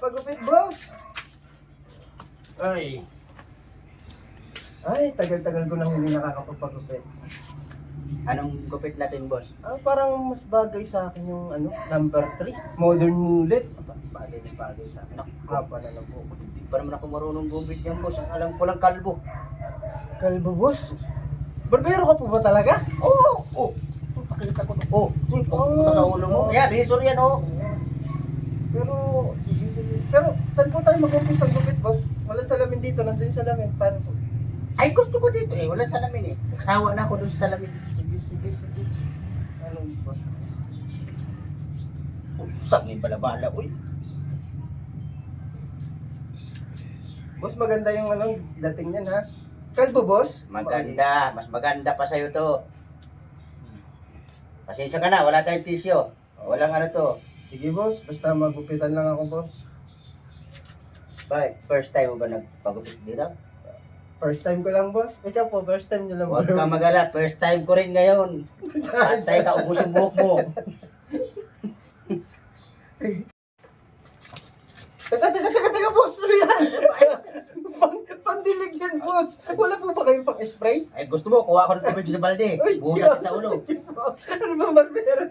magupit, boss. Ay, tagal-tagal ko nang hindi nakakapagpagupit. Anong gupit natin, boss? Parang mas bagay sa akin yung number 3. Modern mullet. Bagay na bagay sa akin. Haba na lang po. Hindi pa naman ako marunong gupit yan, boss. Ang alam ko lang kalbo. Kalbo, boss. Barbero ka po ba talaga? Oo! Oh, pakita ko. Oh, sa ulo mo. Yan, visor yan, oh. Pero, sige. Pero, saan po tayo mag-umpisa ang gupit, boss? Walang salamin dito, nandun yung salamin. Paano po? Ay, gusto ko dito eh. Wala salamin eh. Nagsawa na ako doon sa salamin. Sige. Anong boss? Usap ni balabala, uy. Boss, maganda yung dating niyan, ha? Kalbo, boss? Maganda. Mas maganda pa sa'yo to. Pasensya ka na. Wala tayong tisyo. Walang ano to. Sige, boss. Basta magupitan lang ako, boss. Bakit? First time mo ba nagpagupit dito? First time ko lang, boss. Ikaw po, first time nyo lang. Huwag ka magala. First time ko rin ngayon. Antay ka, ubus yung buhok mo. Teka, boss. Ano yan? Pandilig yan, boss. Wala po ba kayong pang-spray? Ay, gusto mo, kuha ko ng tubig sa balde. Ay, Buhusan sa ulo. Ano ba, barbero?